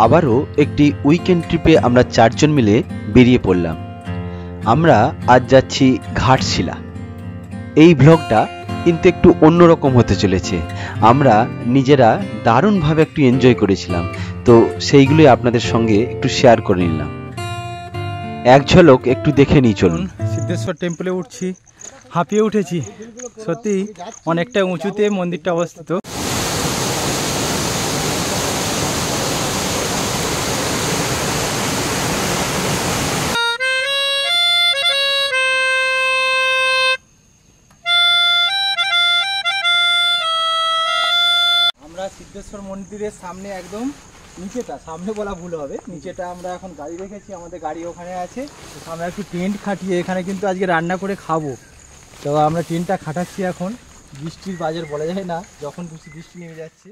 আবারও একটি উইকেন্ড ট্রিপে আমরা 4 জন মিলে বেরিয়ে পড়লাম। আমরা আজ যাচ্ছি ঘাটশিলা। এই ব্লগটা কিন্তু একটু অন্যরকম হতে চলেছে। আমরা নিজেরা দারুণভাবে একটু এনজয় করেছিলাম, তো সেইগুলোই আপনাদের সঙ্গে একটু শেয়ার করে নিলাম। এক ঝলক একটু দেখে নিই চলুন। সিদ্ধেশ্বর টেম্পলে উঠছি, হাঁপিয়ে উঠেছি। সত্যি অনেকটা উঁচুতে মন্দিরটা অবস্থিত। আমরা সিদ্ধেশ্বর মন্দিরের সামনে একদম নিচেটা, সামনে বলা ভুল হবে, নিচেটা আমরা এখন গাড়ি রেখেছি, আমাদের গাড়ি ওখানে আছে। আমরা একটু টেন্ট খাটিয়ে এখানে কিন্তু আজকে রান্না করে খাবো। তো আমরা টেন্টটা খাটাচ্ছি এখন। বৃষ্টির বাজার বলা যায় না, যখন খুশি বৃষ্টি নেমে যাচ্ছে।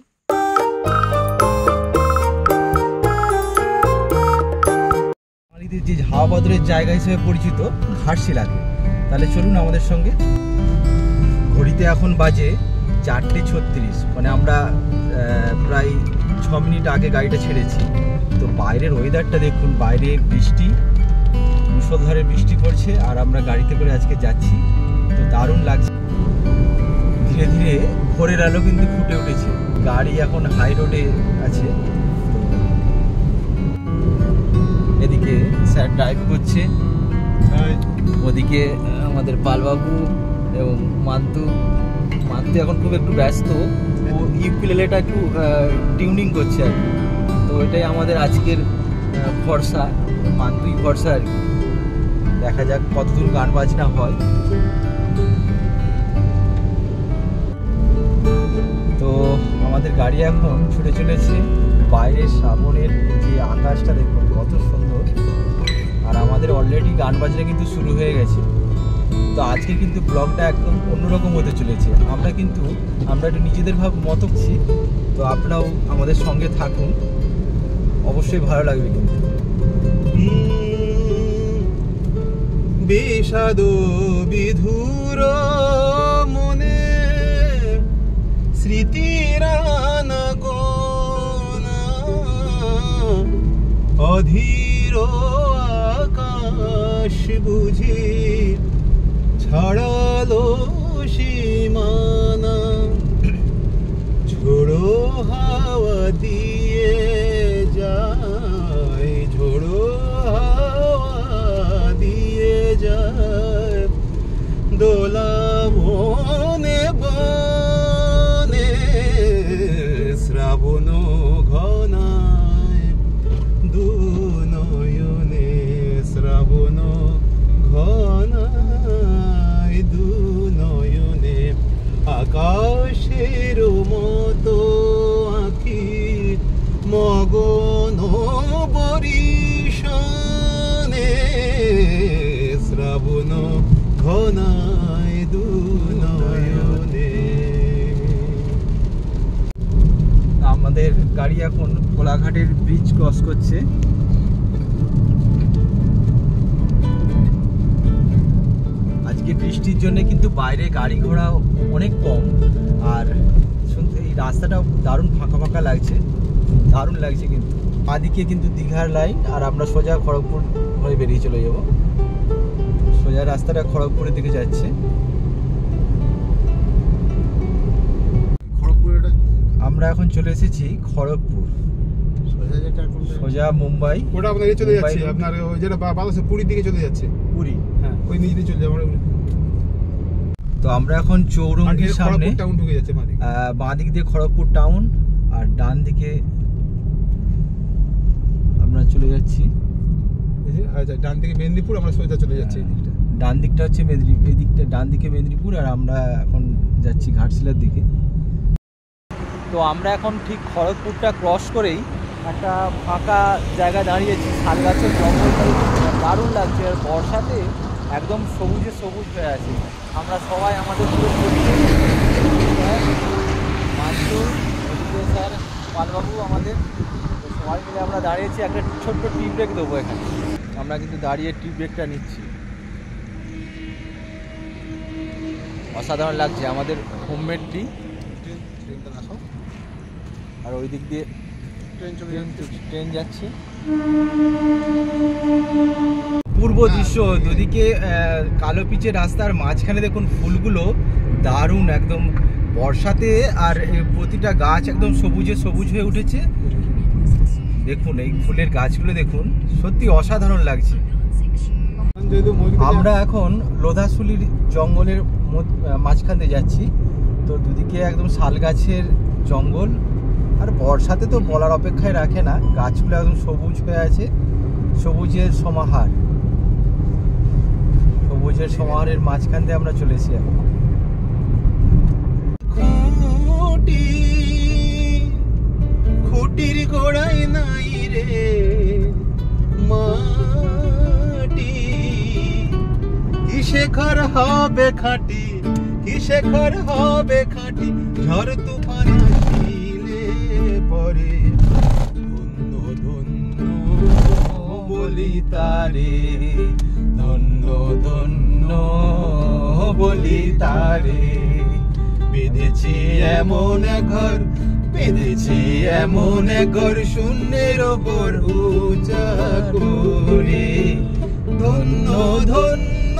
আমাদের যে হাওয়া বদলের জায়গা হিসেবে পরিচিত ঘাটশিলাতে। তাহলে চলুন আমাদের সঙ্গে। ঘড়িতে এখন বাজে 4:36, মানে আমরা প্রায় 6 মিনিট আগে গাড়িটা ছেড়েছি। তো বাইরের ওয়েদারটা দেখুন, বাইরে বৃষ্টি, মুষলধারে বৃষ্টি পড়ছে, আর আমরা গাড়িতে করে আজকে যাচ্ছি। তো দারুণ লাগছে। ধীরে ধীরে ভোরের আলো কিন্তু ফুটে উঠেছে। গাড়ি এখন হাই রোডে আছে। এদিকে স্যার ড্রাইভ করছে, ওদিকে আমাদের পালবাবু এবং মান্তু এখন খুব একটু ব্যস্ত। ও ইউকুলেলেটা একটু টিউনিং করছে আর কি। তো এটাই আমাদের আজকের ভরসা, মান্তুই ভরসা আর কি। দেখা যাক কতদূর গান বাজনা হয়। তো আমাদের গাড়ি এখন ছুটে চলেছে। বাইরে শ্রাবণের যে আকাশটা দেখুন কত সুন্দর, আর আমাদের অলরেডি গান বাজনা কিন্তু শুরু হয়ে গেছে। তো আজকে কিন্তু ব্লগটা একদম অন্যরকম হতে চলেছে। আমরা একটু নিজেদের মতছি। তো আপনারাও আমাদের সঙ্গে থাকুন, অবশ্যই ভালো লাগবে কিন্তু। বিষাদ বিধুর মনে স্মৃতির আনাগোনা, অধীর আকাশ বুঝি ছাড়ালো সীমানা, ঝোড়ো হাওয়া দিয়ে যায়, ঝোড়ো হাওয়া দিয়ে যায়, দোলা বনে বনে শ্রাবণ ঘনায়, দু নয়নে শ্রাবণ ঘনায়, দু নয়নে আকাশের মতো আঁখি মগন বরিশানে, শ্রাবণ ঘনায়, দু নয়নে। আমাদের গাড়ি এখন কোলাঘাটের ব্রিজ ক্রস করছে। আজকে বৃষ্টির জন্য কিন্তু বাইরে গাড়ি ঘোড়া অনেক কম, আর এই রাস্তাটা দারুণ ফাঁকা ফাঁকা লাগছে, দারুণ লাগছে কিন্তু। বাঁদিকে কিন্তু দীঘার লাইন, আর আমরা সোজা খড়গপুর হয়ে বেরিয়ে চলে যাব। সোজা রাস্তাটা খড়গপুরের দিকে যাচ্ছে। আমরা এখন চলে এসেছি খড়গপুর, সোজা মুম্বাই। ওটা আপনার চলে যাচ্ছে, আপনার ওই যেটা বাতাসে পুরীর দিকে চলে যাচ্ছে। পুরী, হ্যাঁ, ওই নিচে চলে যাবে। তো আমরা এখন চৌরঙ্গির সামনে, টাউন ঢুকে যাচ্ছে। বাঁ দিক দিয়ে খড়গপুর টাউন, আর ডান দিকে আমরা চলে যাচ্ছি। ডান দিকে মেদিনীপুর, আমরা সোজা চলে যাচ্ছি। ডান দিকটা হচ্ছে মেদিনীপুর, এই দিকটা ডান দিকে মেদিনীপুর, আর আমরা এখন যাচ্ছি ঘাটশিলার দিকে। তো আমরা এখন ঠিক খড়গপুরটা ক্রস করেই একটা ফাঁকা জায়গায় দাঁড়িয়েছি। শাল গাছের জঙ্গল দারুণ লাগছে, আর বর্ষাতে একদম সবুজে সবুজ হয়ে আছে। আমরা সবাই আমাদের পুরো মান্তু, স্যার, পালবাবু, আমাদের সবাই মিলে আমরা দাঁড়িয়েছি। একটা ছোট্ট টি ব্রেক দেবো এখানে। আমরা কিন্তু দাঁড়িয়ে টি ব্রেকটা নিচ্ছি। অসাধারণ লাগছে আমাদের হোমমেড টি। আর ওই দিক দিয়ে ট্রেন যাচ্ছে। পূর্ব দৃশ্য, দুদিকে কালো পিচের রাস্তার মাঝখানে দেখুন ফুলগুলো দারুণ, একদম বর্ষাতে, আর প্রতিটা গাছ একদম সবুজে সবুজ হয়ে উঠেছে। দেখুন এই ফুলের গাছগুলো দেখুন, সত্যি অসাধারণ লাগছে। আমরা এখন লোধাশুলির জঙ্গলের মাঝখান দিয়ে যাচ্ছি। তো দুদিকে একদম শাল গাছের জঙ্গল, আর বর্ষাতে তো বলার অপেক্ষায় রাখে না, গাছগুলো একদম সবুজ হয়ে আছে, সবুজের সমাহার। সবুজের সমাহারের মাঝখান দিয়ে আমরা চলেছি এখন। খুঁটির গোড়ায় নাই রে মাটি, কিসে ঘর হবে খাঁটি, কিসে ঘর হবে খাঁটি, ঝড় তুফান আসিলে পরে ধন্য ধন্য বলি তারে, ধন্য ধন্য বলি তারে। বেঁধেছি এমন ঘর, বেঁধেছি এমন ঘর, শূন্যের ওপর উঁচা করে, ধন্য ধন্য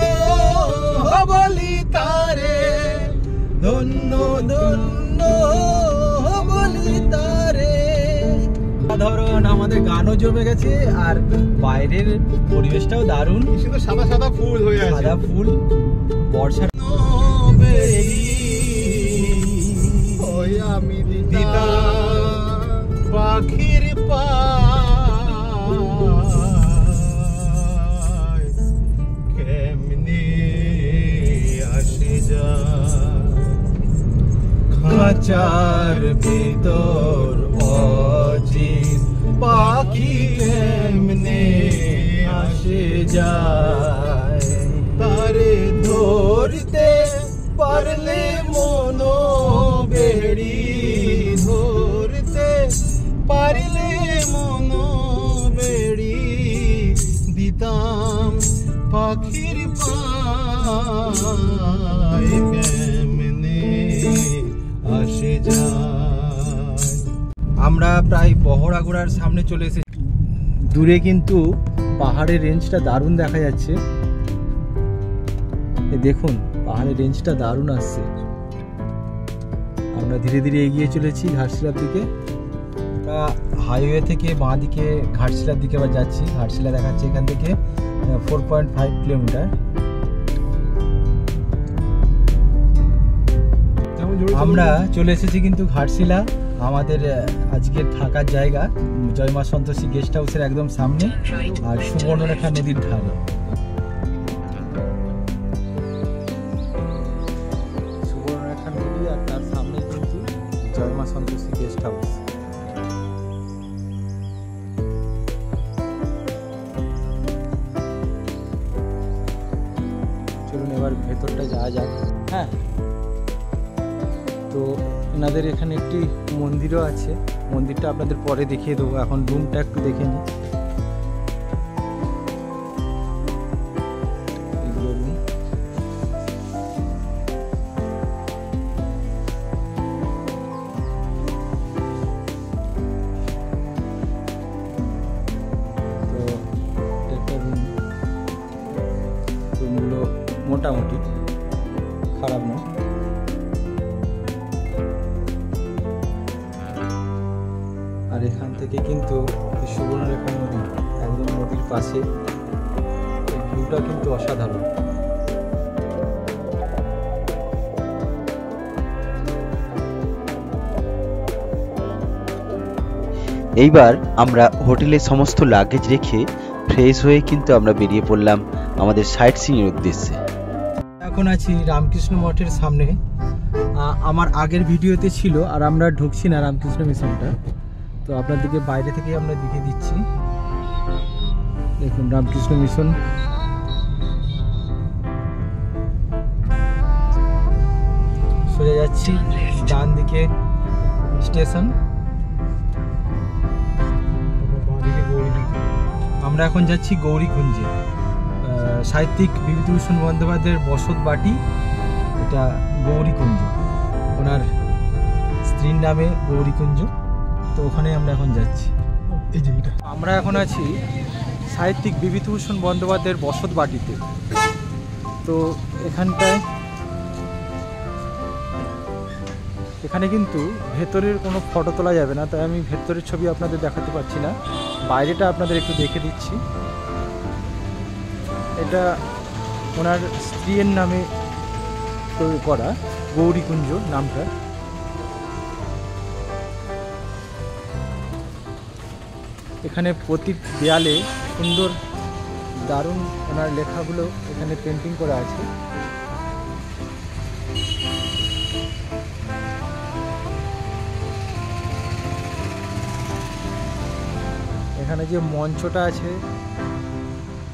বলি তারে, ধন্য ধন্য বলি তারে। সাধারণ আমাদের গানও জমে গেছে, আর বাইরের পরিবেশটাও দারুণ, শুধু সাদা সাদা ফুল হয়ে আছে, সাদা ফুল। বর্ষা আমি দিদা পাখির পায় কেমনি আসে যা, খাঁচার ভিতর অজিত পাখি কেমনে আসে যায়, তারে ধরতে পারলে মনো বেড়ি, ধরতে পারলে মনো বেড়ি, দিতাম পাখির পায় কেমনে আসে যায়। আমরা প্রায় বহরাগোড়ার সামনে চলে এসেছি। দূরে কিন্তু পাহাড়ের রেঞ্জটা দারুণ দেখা যাচ্ছে। দেখুন পাহাড়ের রেঞ্জটা দারুণ আসছে। আমরা ধীরে ধীরে এগিয়ে চলেছি ঘাটশিলার দিকে। আমরা হাইওয়ে থেকে বাঁ দিকে ঘাটশিলার দিকে আবার যাচ্ছি। ঘাটশিলা দেখাচ্ছে এখান থেকে 4.5 কিলোমিটার। আমরা চলে এসেছি কিন্তু ঘাটশিলা, আমাদের আজকের থাকার জায়গা জয় মা সন্তোষী গেস্ট হাউসের একদম সামনে, আর সুবর্ণরেখা নদীর ধারে। সুবর্ণরেখা নদী, আর তার সামনে কিন্তু জয় মা সন্তোষী গেস্ট হাউস। চলুন এবার ভেতরটা যাওয়া যাক। হ্যাঁ, তো এনাদের এখানে একটি মন্দিরও আছে, মন্দিরটা আপনাদের পরে দেখিয়ে দেবো, এখন রুমটা একটু দেখে নিই। তো একটা রুম, রুমগুলো মোটামুটি খারাপ না। আর এখান থেকে কিন্তু সুবর্ণরেখা নদী একদম নদীর পাশে, ভিউটা কিন্তু অসাধারণ। এইবার আমরা হোটেলে সমস্ত লাগেজ রেখে ফ্রেশ হয়ে কিন্তু আমরা বেরিয়ে পড়লাম আমাদের সাইট সিইং এর উদ্দেশ্যে। এখন আছি রামকৃষ্ণ মঠের সামনে। আমার আগের ভিডিওতে ছিল, আর আমরা ঢুকছি না রামকৃষ্ণ মিশনটা, তো আপনাদেরকে বাইরে থেকে আমরা দেখিয়ে দিচ্ছি। দেখুন রামকৃষ্ণ মিশন, সোজা যাচ্ছি, ডান দিকে স্টেশন। আমরা এখন যাচ্ছি গৌরীকুঞ্জে, সাহিত্যিক বিভূতিভূষণ বন্দ্যোপাধ্যায়ের বসত বাটি, এটা গৌরীকুঞ্জ, ওনার স্ত্রীর নামে গৌরীকুঞ্জ। তো ওখানে আমরা এখন যাচ্ছি। এই যে এটা আমরা এখন আছি সাহিত্যিক বিভূতিভূষণ বন্দ্যোপাধ্যায়ের বসত বাটিতে। তো এখানে কিন্তু ভেতরের কোনো ফটো তোলা যাবে না, তাই আমি ভেতরের ছবি আপনাদের দেখাতে পারছি না, বাইরেটা আপনাদের একটু দেখে দিচ্ছি। এটা ওনার স্ত্রীর নামে তৈরি করা, গৌরীকুঞ্জ নামটা। এখানে প্রতি দেয়ালে সুন্দর দারুণ ওনার লেখাগুলো এখানে পেন্টিং করা আছে। এখানে যে মঞ্চটা আছে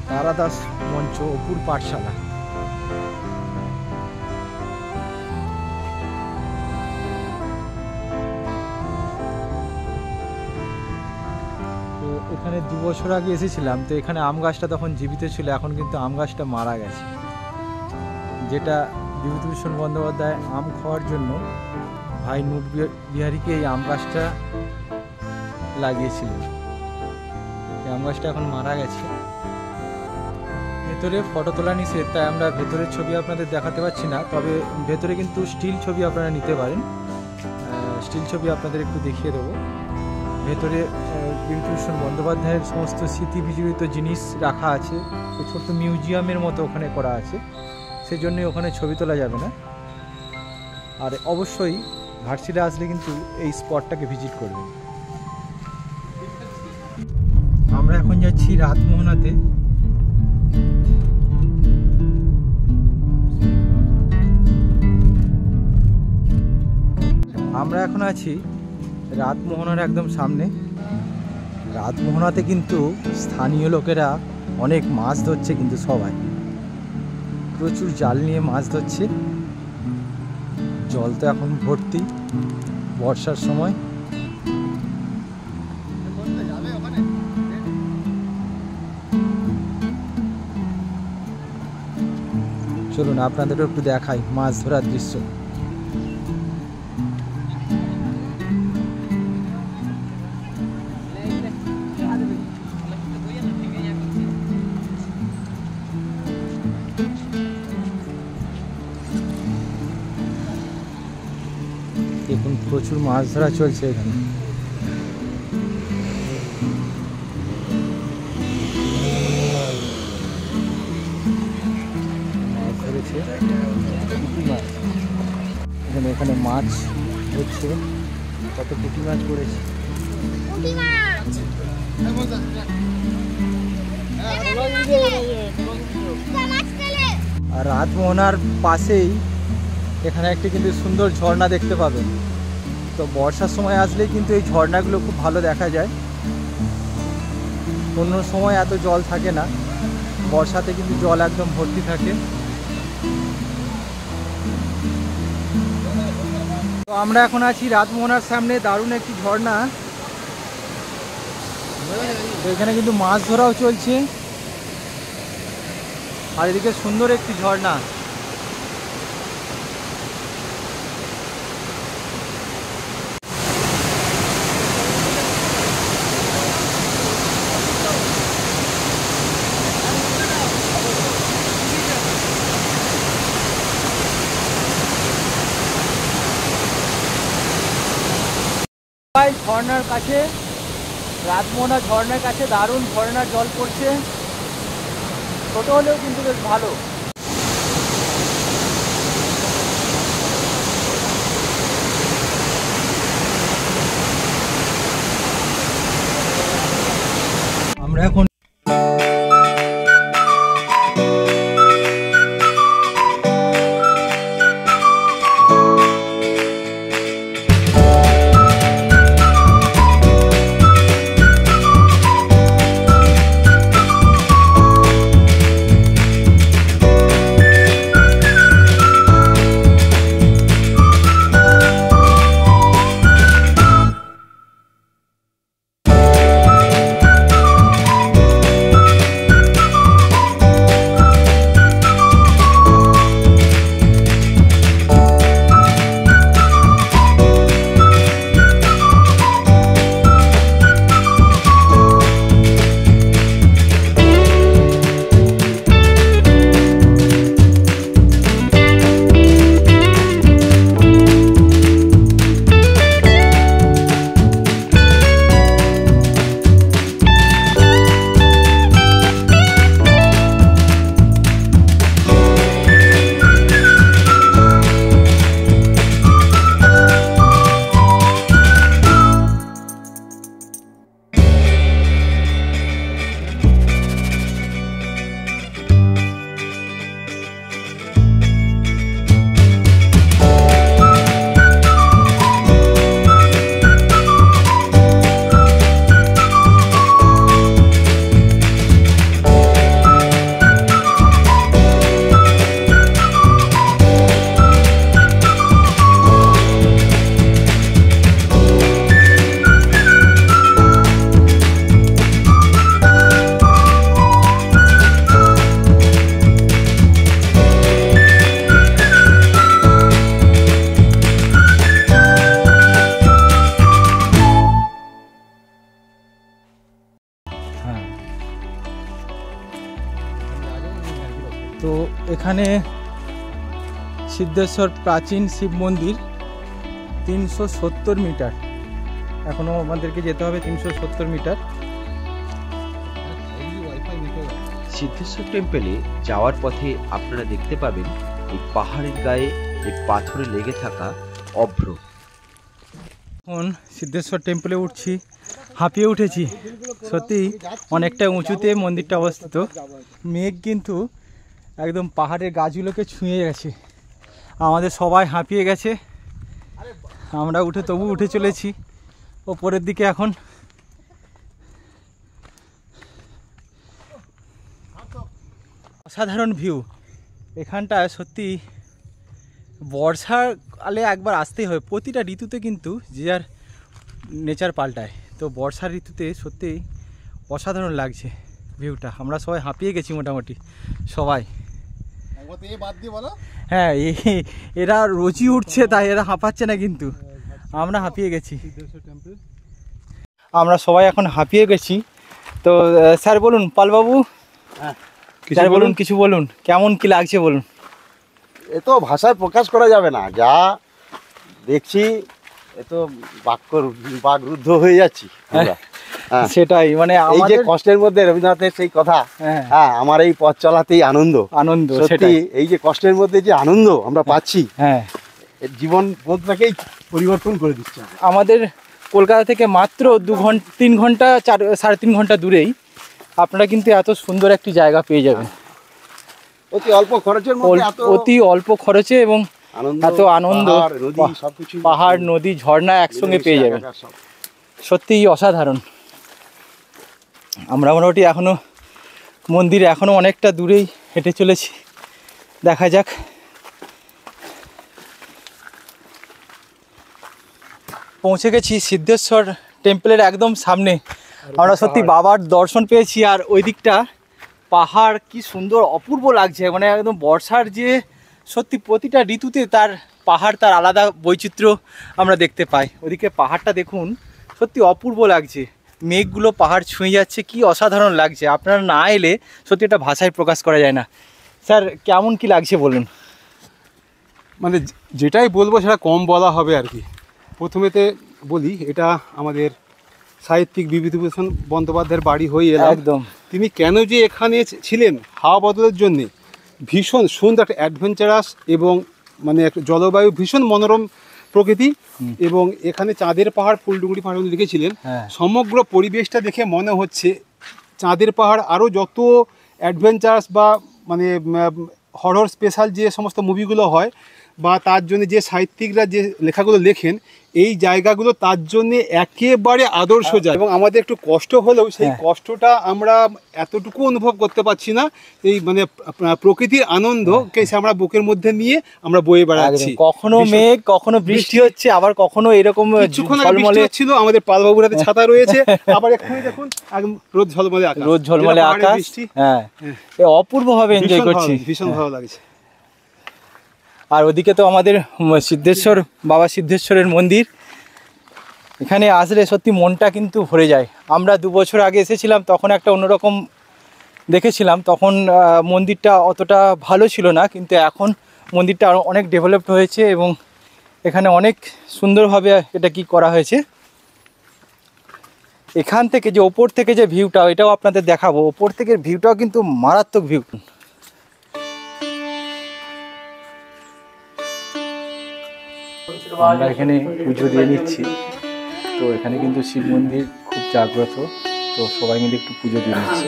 তারাদাস মঞ্চ, অপুর পাঠশালা। তো এখানে 2 বছর আগে এসেছিলাম, তো এখানে আম গাছটা তখন জীবিত ছিল, এখন কিন্তু আম গাছটা মারা গেছে, যেটা বিভূতিভূষণ বন্দ্যোপাধ্যায় আম খাওয়ার জন্য ভাই নূর বিহারীকে এই আম গাছটা লাগিয়েছিলেন। এই আম গাছটা এখন মারা গেছে। ভেতরে ফটো তোলা নিষেধ, তাই আমরা ভেতরের ছবি আপনাদের দেখাতে পারছি না, তবে ভেতরে কিন্তু স্টিল ছবি আপনারা নিতে পারেন। স্টিল ছবি আপনাদের একটু দেখিয়ে দেবো। ভেতরে বিভূতিভূষণ বন্দ্যোপাধ্যায়ের সমস্ত স্মৃতি বিজড়িত জিনিস রাখা আছে, ছোট্ট মিউজিয়ামের মতো ওখানে করা আছে, সেজন্যই ওখানে ছবি তোলা যাবে না। আর অবশ্যই ঘাটশিলা আসলে কিন্তু এই স্পটটাকে ভিজিট করবেন। আমরা এখন যাচ্ছি রাতমোহনাতে। আমরা এখন আছি রাতমোহনার একদম সামনে। রাতমোহনাতে কিন্তু স্থানীয় লোকেরা অনেক মাছ ধরছে, কিন্তু সবাই প্রচুর জাল নিয়ে মাছ ধরছে। জল তো এখন ভর্তি, বর্ষার সময়। চলুন আপনাদেরও একটু দেখাই মাছ ধরার দৃশ্য। দেখুন প্রচুর মাছ ধরা চলছে এখানে। মাছ ধরেছে এখানে মাছ হচ্ছে, কত পুঁটি মাছ পড়েছে। আর রাতমোহনার পাশেই এখানে একটি কিন্তু সুন্দর ঝর্ণা দেখতে পাবেন। তো বর্ষার সময় আসলেই কিন্তু এই ঝর্ণাগুলো খুব ভালো দেখা যায়, অন্য সময় এত জল থাকে না, বর্ষাতে কিন্তু জল একদম ভর্তি থাকে। তো আমরা এখন আছি রাতমোহনার সামনে, দারুণ একটি ঝর্ণা। তো এখানে কিন্তু মাছ ধরাও চলছে, আর এদিকে সুন্দর একটি ঝর্ণা। ঝর্ণার কাছে, রাতমোহনা ঝর্ণার কাছে দারুণ ঝর্ণার জল পড়ছে, ছোট হলেও কিন্তু বেশ ভালো। আমরা এখন তো এখানে সিদ্ধেশ্বর প্রাচীন শিব মন্দির 370 মিটার, এখনও আমাদেরকে যেতে হবে 370 মিটার। সিদ্ধেশ্বর টেম্পলে যাওয়ার পথে আপনারা দেখতে পাবেন এই পাহাড়ের গায়ে এই পাথরে লেগে থাকা অভ্র। এখন সিদ্ধেশ্বর টেম্পলে উঠছি, হাঁপিয়ে উঠেছি। সত্যি অনেকটা উঁচুতে মন্দিরটা অবস্থিত। মেঘ কিন্তু একদম পাহাড়ের গাছগুলোকে ছুঁয়ে গেছে, আমাদের সবাই হাঁপিয়ে গেছে। আমরা তবু উঠে চলেছি ওপরের দিকে। এখন অসাধারণ ভিউ এখানটায়। সত্যি বর্ষাকালে একবার আসতেই হয়, প্রতিটা ঋতুতে কিন্তু যে যার নেচার পাল্টায়। তো বর্ষার ঋতুতে সত্যি অসাধারণ লাগছে ভিউটা। আমরা সবাই হাঁপিয়ে গেছি মোটামুটি সবাই। হ্যাঁ, এরা রোজই উঠছে তাই এরা হাঁপাচ্ছে না, কিন্তু আমরা হাঁপিয়ে গেছি। আমরা সবাই এখন হাঁপিয়ে গেছি। তো স্যার বলুন, পালবাবু স্যার বলুন, কিছু বলুন, কেমন কি লাগছে বলুন। এ তো ভাষায় প্রকাশ করা যাবে না, যা দেখছি এ তো বাকরুদ্ধ হয়ে যাচ্ছি। সেটাই, মানে এই যে কষ্টের মধ্যে রবীন্দ্রনাথের সেই কথা, হ্যাঁ আমার এই পথ চলাতেই আনন্দ। সত্যি এই যে কষ্টের মধ্যে যে আনন্দ আমরা পাচ্ছি, হ্যাঁ জীবন বোধটাকেই পরিবর্তন করে দিচ্ছে। আমাদের কলকাতা থেকে মাত্র 3 ঘন্টা 3.5 ঘন্টা দূরেই আপনারা কিন্তু এত সুন্দর একটি জায়গা পেয়ে যাবেন, অতি অল্প খরচের মধ্যে, অতি অল্প খরচে এবং এত আনন্দ। পাহাড়, নদী, ঝর্ণা একসঙ্গে পেয়ে যাবেন, সত্যিই অসাধারণ। আমরা মোটামুটি এখনো মন্দিরে এখনো অনেকটা দূরেই হেঁটে চলেছি, দেখা যাক। পৌঁছে গেছি সিদ্ধেশ্বর টেম্পলের একদম সামনে। আমরা সত্যি বাবার দর্শন পেয়েছি, আর ওই দিকটা পাহাড় কি সুন্দর অপূর্ব লাগছে। মানে একদম বর্ষার যে সত্যি প্রতিটা ঋতুতে তার পাহাড় তার আলাদা বৈচিত্র্য আমরা দেখতে পাই। ওদিকে পাহাড়টা দেখুন, সত্যি অপূর্ব লাগছে। মেঘগুলো পাহাড় ছুঁয়ে যাচ্ছে, কি অসাধারণ লাগছে। আপনারা না এলে সত্যি এটা ভাষায় প্রকাশ করা যায় না। স্যার কেমন কি লাগছে বলুন। মানে যেটাই বলবো সেটা কম বলা হবে আর কি। প্রথমেতে বলি, এটা আমাদের সাহিত্যিক বিভূতিভূষণ বন্দ্যোপাধ্যায়ের বাড়ি হয়ে এলাম। একদম, তিনি কেন যে এখানে ছিলেন হাওয়া বদলের জন্যে, ভীষণ সুন্দর একটা অ্যাডভেঞ্চারাস এবং মানে একটা জলবায়ু ভীষণ মনোরম প্রকৃতি, এবং এখানে চাঁদের পাহাড়, ফুলডুঙরি পাহাড় লিখেছিলেন। সমগ্র পরিবেশটা দেখে মনে হচ্ছে চাঁদের পাহাড় আরও যত অ্যাডভেঞ্চারাস বা মানে হরর স্পেশাল যে সমস্ত মুভিগুলো হয় বা তার জন্য যে সাহিত্যিকরা যে লেখাগুলো লেখেন, এই জায়গাগুলো তার জন্য একেবারে আদর্শ যায়। এবং আমাদের একটু কষ্ট হলেও সেই কষ্টটা আমরা এতটুকু অনুভব করতে পারছি না। এই মানে প্রকৃতির আনন্দকে আমরা বুকের মধ্যে নিয়ে আমরা বয়ে বেড়াচ্ছি। কখনো মেঘ, কখনো বৃষ্টি হচ্ছে, আবার কখনো এরকম ছিল। আমাদের পালবাবুর হাতে ছাতা রয়েছে, আবার এখানে দেখুন একদম রোদ ঝলমলে আকাশ, হ্যাঁ অপূর্ব ভাবে এনজয় করছি, ভীষণ ভালো লাগছে। আর ওদিকে তো আমাদের সিদ্ধেশ্বর, বাবা সিদ্ধেশ্বরের মন্দির। এখানে আসলে সত্যি মনটা কিন্তু ভরে যায়। আমরা 2 বছর আগে এসেছিলাম, তখন একটা অন্যরকম দেখেছিলাম, তখন মন্দিরটা অতটা ভালো ছিল না, কিন্তু এখন মন্দিরটা অনেক ডেভেলপড হয়েছে এবং এখানে অনেক সুন্দরভাবে এটা কি করা হয়েছে। এখান থেকে যে ওপর থেকে যে ভিউটা, এটাও আপনাদের দেখাবো। ওপর থেকে ভিউটাও কিন্তু মারাত্মক ভিউ। আমরা এখানে পুজো দিয়ে নিচ্ছি। তো এখানে কিন্তু শিব মন্দির খুব জাগ্রত, তো সবাই মিলে একটু পুজো দিয়ে নিচ্ছি।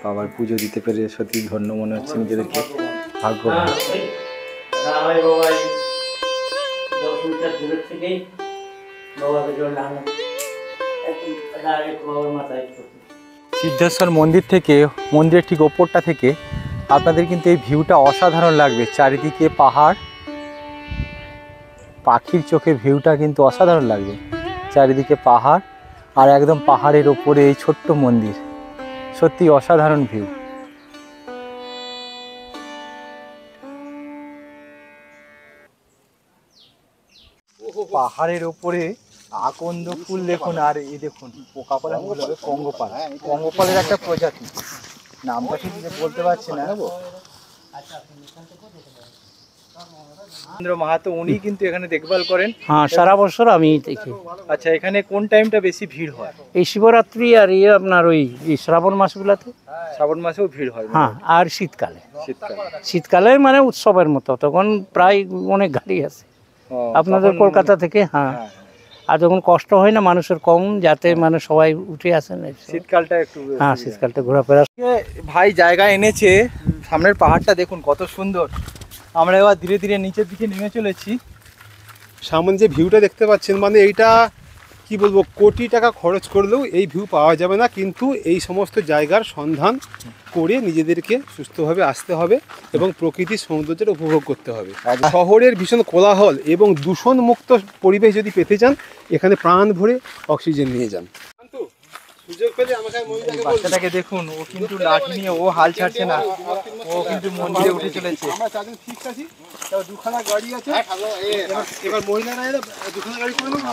বাবার পুজো দিতে পেরে সত্যি ধন্য মনে হচ্ছে নিজেদেরকে, ভাগ্যবান। সিদ্ধেশ্বর মন্দির থেকে, মন্দিরের ঠিক ওপরটা থেকে আপনাদের কিন্তু এই ভিউটা অসাধারণ লাগবে। চারিদিকে পাহাড়, পাখির চোখে ভিউটা কিন্তু অসাধারণ লাগবে। চারিদিকে পাহাড় আর একদম পাহাড়ের ওপরে এই ছোট্ট মন্দির, সত্যি অসাধারণ ভিউ। পাহাড়ের উপরে আকন্দ ফুল দেখুন, আর এই দেখুন পোকাপালা পঙ্গপাল, পঙ্গপালের একটা প্রজাতি, নামটা ঠিক বলতে পারছি না। রবীন্দ্র মাহাতো উনি কিন্তু এখানে দেখভাল করেন। হ্যাঁ, সারা বছর আমি দেখি। আচ্ছা, এখানে কোন টাইমটা বেশি ভিড় হয়? এই শিবরাত্রি আর আপনার ওই শ্রাবণ মাসগুলোতে। শ্রাবণ মাসেও ভিড় হয়? হ্যাঁ, আর শীতকালে। শীতকালে? শীতকালে মানে উৎসবের মতো, তখন প্রায় অনেক গাড়ি আছে আপনাদের কলকাতা থেকে। হ্যাঁ, আর যখন কষ্ট হয় না মানুষের কম, যাতে মানে সবাই উঠে আসেন। শীতকালটা একটু, হ্যাঁ শীতকালটা ঘোরাফেরা। ভাই জায়গা এনেছে, সামনের পাহাড়টা দেখুন কত সুন্দর। আমরা এবার ধীরে ধীরে নিচের দিকে নেমে চলেছি। সামনে যে ভিউটা দেখতে পাচ্ছেন, মানে এইটা কি বলবো, কোটি টাকা খরচ করলেও এই ভিউ পাওয়া যাবে না। কিন্তু এই সমস্ত জায়গার সন্ধান করে নিজেদেরকে সুস্থভাবে আসতে হবে এবং প্রকৃতির সৌন্দর্যের উপভোগ করতে হবে। শহরের ভীষণ কোলাহল এবং দূষণমুক্ত পরিবেশ যদি পেতে চান, এখানে প্রাণ ভরে অক্সিজেন নিয়ে যান। বাচ্চাটাকে দেখুন, ও কিন্তু লাঠি নিয়ে ও হাল ছাড়ছে না, ও কিন্তু মন্দিরে উঠে চলেছে। আমরা চারজন ঠিক আছি, দুখানা গাড়ি আছে, এবার মহিলারা দুখানা গাড়ি করে নেব।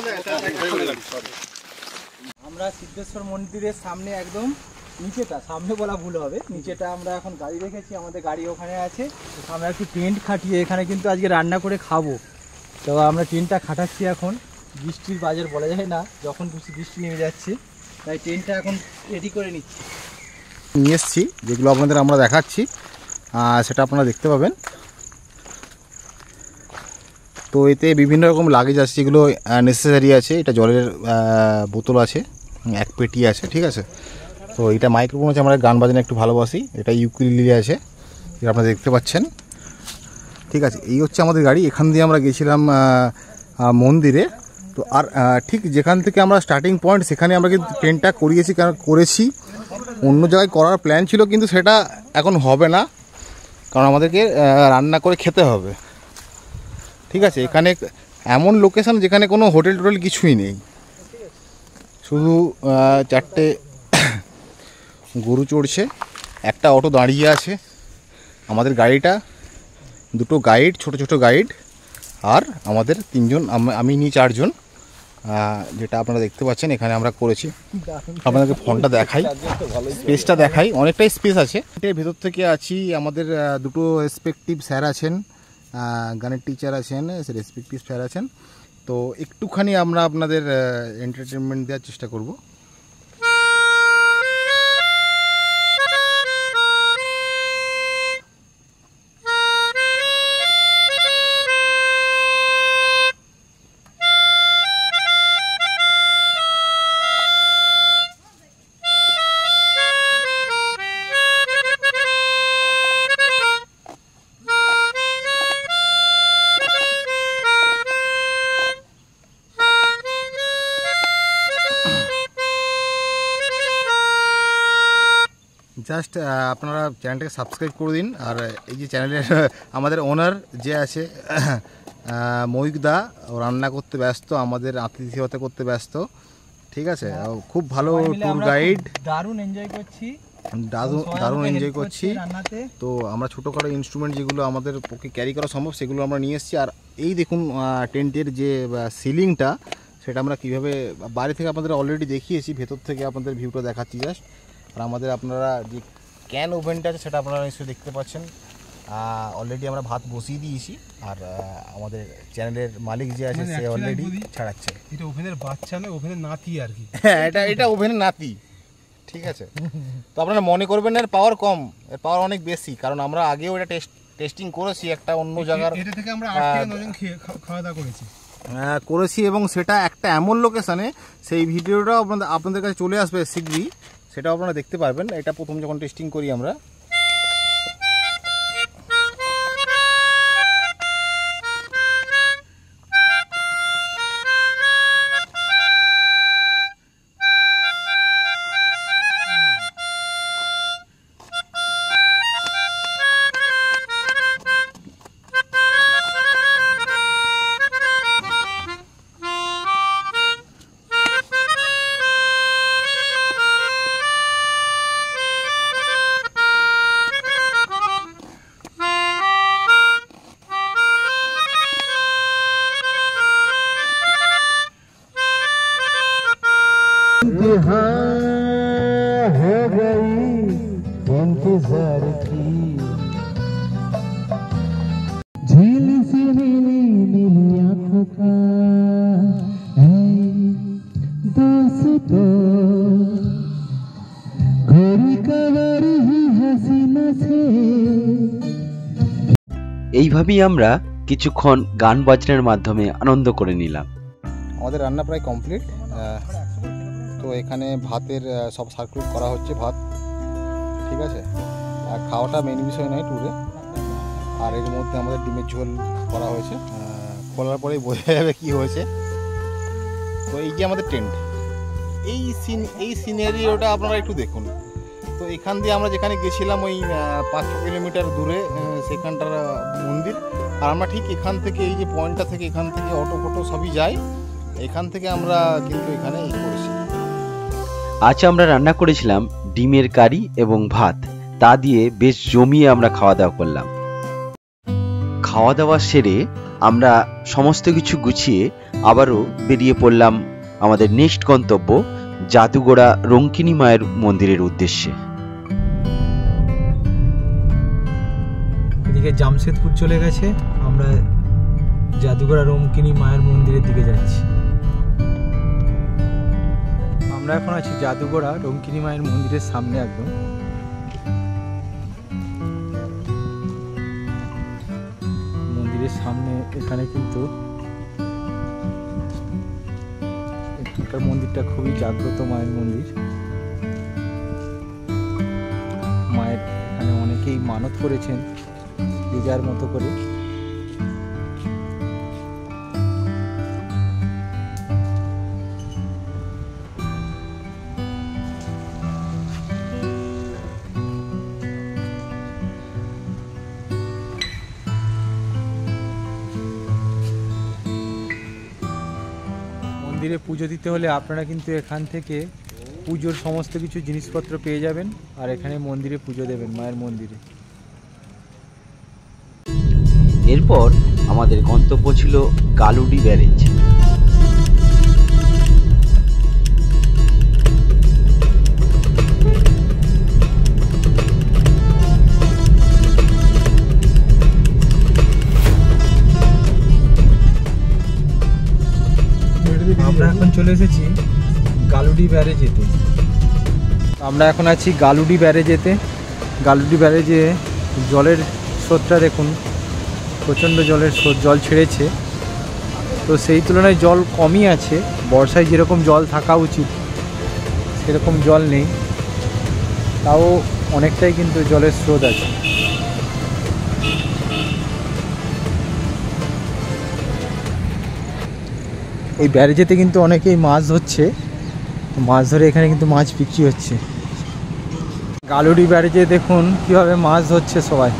আমরা সিদ্ধেশ্বর মন্দিরের সামনে একদম নিচেটা, সামনে বলা ভুল হবে, নিচেটা আমরা এখন গাড়ি রেখেছি, আমাদের গাড়ি ওখানে আছে। আমরা একটু টেন্ট খাটিয়ে এখানে কিন্তু আজকে রান্না করে খাবো। তো আমরা টেন্টটা খাটাচ্ছি এখন, বৃষ্টির বাজার বলা যায় না, যখন বৃষ্টি নেমে যাচ্ছে, তাই টেন্টটা এখন রেডি করে নিচ্ছি। নিয়ে এসেছি যেগুলো আপনাদের আমরা দেখাচ্ছি, সেটা আপনারা দেখতে পাবেন। তো এতে বিভিন্ন রকম লাগেজ আছে, যেগুলো নেসেসারি আছে। এটা জলের বোতল আছে, এক পেটি আছে, ঠিক আছে। তো এটা মাইক্রোফোন আছে, আমরা গান বাজানো একটু ভালোবাসি। এটা ইউকুলেলে আছে, এটা আপনারা দেখতে পাচ্ছেন, ঠিক আছে। এই হচ্ছে আমাদের গাড়ি। এখান দিয়ে আমরা গেছিলাম মন্দিরে। তো আর ঠিক যেখান থেকে আমরা স্টার্টিং পয়েন্ট, সেখানে আমরা কিন্তু ট্রেনটা করেছি। অন্য জায়গায় করার প্ল্যান ছিল, কিন্তু সেটা এখন হবে না, কারণ আমাদেরকে রান্না করে খেতে হবে, ঠিক আছে। এখানে এমন লোকেশন যেখানে কোনো হোটেল টোটেল কিছুই নেই, শুধু চারটে গরু চড়ছে, একটা অটো দাঁড়িয়ে আছে, আমাদের গাড়িটা, দুটো গাইড, ছোট ছোট গাইড, আর আমাদের তিনজন, আমি নিয়ে চারজন, যেটা আপনারা দেখতে পাচ্ছেন এখানে আমরা করেছি। আপনাদেরকে ফোনটা দেখাই, স্পেসটা দেখাই, অনেকটাই স্পেস আছে। এটার ভেতর থেকে আছি, আমাদের দুটো রেসপেক্টিভ স্যার আছেন, গানের টিচার আছেন, রেসপেক্টিভ স্যার আছেন। তো একটুখানি আমরা আপনাদের এন্টারটেনমেন্ট দেওয়ার চেষ্টা করব। জাস্ট আপনারা চ্যানেলটাকে সাবস্ক্রাইব করে দিন। আর এই যে চ্যানেলের আমাদের ওনার যে আছে ময়ূকদা, রান্না করতে ব্যস্ত, আমাদের আতিথেয়তা করতে ব্যস্ত, ঠিক আছে। খুব ভালো ট্যুর গাইড, দারুণ এনজয় করছি, দারুণ এনজয় করছি। তো আমরা ছোটোখাটো ইনস্ট্রুমেন্ট যেগুলো আমাদের পক্ষে ক্যারি করা সম্ভব, সেগুলো আমরা নিয়ে এসেছি। আর এই দেখুন টেন্টের যে সিলিংটা, সেটা আমরা কীভাবে বাইরে থেকে আপনাদের অলরেডি দেখিয়েছি, ভেতর থেকে আপনাদের ভিউটা দেখাচ্ছি জাস্ট। আর আমাদের আপনারা যে ক্যান ওভেনটা আছে, সেটা আপনারা নিশ্চয়ই দেখতে পাচ্ছেন, অলরেডি আমরা ভাত বসিয়ে দিয়েছি। আর আমাদের চ্যানেলের মালিক যে আছে, সে অলরেডি ছাড়াচ্ছে। এটা ওভেনের বাচ্চা না, ওভেনের নাতি আর কি। হ্যাঁ, এটা ওভেনের নাতি, ঠিক আছে। তো আপনারা মনে করবেন এর পাওয়ার কম, এর পাওয়ার অনেক বেশি, কারণ আমরা আগেও এটা টেস্টিং করেছি একটা অন্য জায়গার, এটা থেকে আমরা 8 থেকে 9 জন খাওয়া দাওয়া করেছি, এবং সেটা একটা এমন লোকেশানে, সেই ভিডিওটাও আপনাদের কাছে চলে আসবে শীঘ্রই, সেটাও আপনারা দেখতে পারবেন। এটা প্রথম যখন টেস্টিং করি আমরা। এইভাবেই আমরা কিছুক্ষণ গান বাজনার মাধ্যমে আনন্দ করে নিলাম। আমাদের রান্না প্রায় কমপ্লিট। তো এখানে ভাতের সব সার্কুলেট করা হচ্ছে, ভাত, ঠিক আছে। আর খাওয়াটা মেন বিষয় নয় ট্যুরে। আর এর মধ্যে আমাদের ডিমের ঝোল করা হয়েছে, খোলার পরেই বোঝা যাবে কী হয়েছে। তো এই যে আমাদের টেন্ট, এই সিনারিওটা আপনারা একটু দেখুন। তো এখান দিয়ে আমরা যেখানে গেছিলাম ওই 5-6 কিলোমিটার দূরে সেখানটার মন্দির। আর আমরা ঠিক এখান থেকে, এই যে পয়েন্টটা থেকে, এখান থেকে অটো ফটো সবই যায়। এখান থেকে আমরা কিন্তু এখানে করেছি। আজ আমরা রান্না করেছিলাম ডিমের কারি এবং ভাত, তা দিয়ে বেশ জমিয়ে আমরা খাওয়া দাওয়া করলাম। খাওয়া দাওয়া সেরে আমরা সমস্ত কিছু গুছিয়ে আবারও বেরিয়ে পড়লাম আমাদের নেক্সট গন্তব্য জাদুগোড়া রঙ্কিনী মায়ের মন্দিরের উদ্দেশ্যে। এদিকে জামশেদপুর চলে গেছে, আমরা জাদুগোড়া রঙ্কিনী মায়ের মন্দিরের দিকে যাচ্ছি। আমরা এখন আছি জাদুগোড়া রঙ্কিনী মায়ের মন্দিরের সামনে একদম। মন্দিরের সামনে এখানে কিন্তু এখানকার মন্দিরটা খুবই জাগ্রত মায়ের মন্দির। মায়ের এখানে অনেকেই মানত করেছেন যে যার মতো করে। মন্দিরে পুজো দিতে হলে আপনারা কিন্তু এখান থেকে পুজোর সমস্ত কিছু জিনিসপত্র পেয়ে যাবেন, আর এখানে মন্দিরে পুজো দেবেন মায়ের মন্দিরে। এরপর আমাদের গন্তব্য ছিল গালুডি ব্যারেজ। আমরা এখন চলে এসেছি গালুডি ব্যারেজেতে। আমরা এখন আছি গালুডি ব্যারেজেতে। গালুডি ব্যারেজে জলের স্রোতটা দেখুন, প্রচণ্ড জলের স্রোত, জল ছেড়েছে। তো সেই তুলনায় জল কমই আছে, বর্ষায় যেরকম জল থাকা উচিত সেরকম জল নেই, তাও অনেকটাই কিন্তু জলের স্রোত আছে। এই ব্যারেজেতে কিন্তু অনেকেই মাছ ধরছে, মাছ ধরে এখানে কিন্তু মাছ বিক্রি হচ্ছে। গালুডি ব্যারেজে দেখুন কীভাবে মাছ ধরছে সবাই।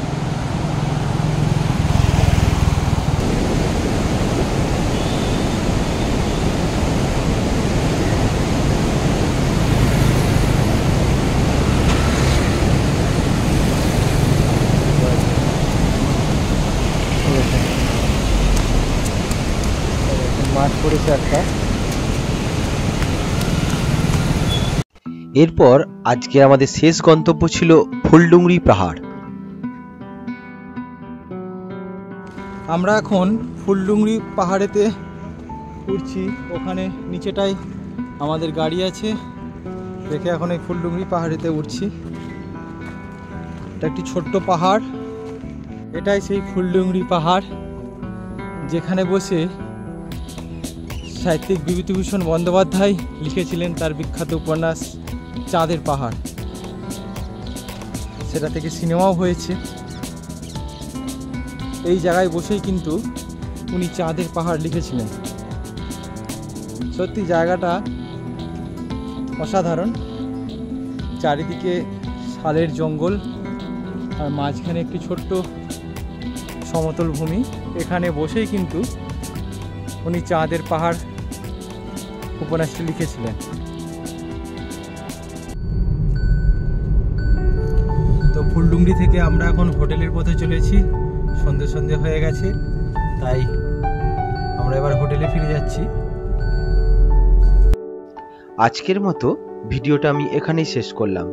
মাছ পড়েছে একটা। এরপর আজকে আমাদের শেষ গন্তব্য ছিল ফুলডুংরি পাহাড়। আমরা এখন ফুলডুংরি পাহাড়েতে উঠছি, ওখানে নিচেটাই আমাদের গাড়ি আছে, রেখে এখন এই ফুলডুংরি পাহাড়েতে উঠছি। এটা একটি ছোট্ট পাহাড়, এটাই সেই ফুলডুংরি পাহাড় যেখানে বসে সাহিত্যিক বিভূতিভূষণ বন্দ্যোপাধ্যায় লিখেছিলেন তার বিখ্যাত উপন্যাস চাঁদের পাহাড়। সেটা থেকে সিনেমাও হয়েছে। এই জায়গায় বসেই কিন্তু উনি চাঁদের পাহাড় লিখেছিলেন। সত্যি জায়গাটা অসাধারণ, চারিদিকে শালের জঙ্গল আর মাঝখানে একটি ছোট্ট সমতল ভূমি। এখানে বসেই কিন্তু উনি চাঁদের পাহাড় উপন্যাসটি লিখেছিলেন। তো ফুলডুংরি থেকে আমরা এখন হোটেলের পথে চলেছি, সন্ধে সন্ধে হয়ে গেছে, তাই আমরা এবার হোটেলে ফিরে যাচ্ছি। আজকের মতো ভিডিওটা আমি এখানেই শেষ করলাম।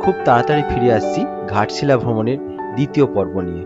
খুব তাড়াতাড়ি ফিরে আসছি ঘাটশিলা ভ্রমণের দ্বিতীয় পর্ব নিয়ে।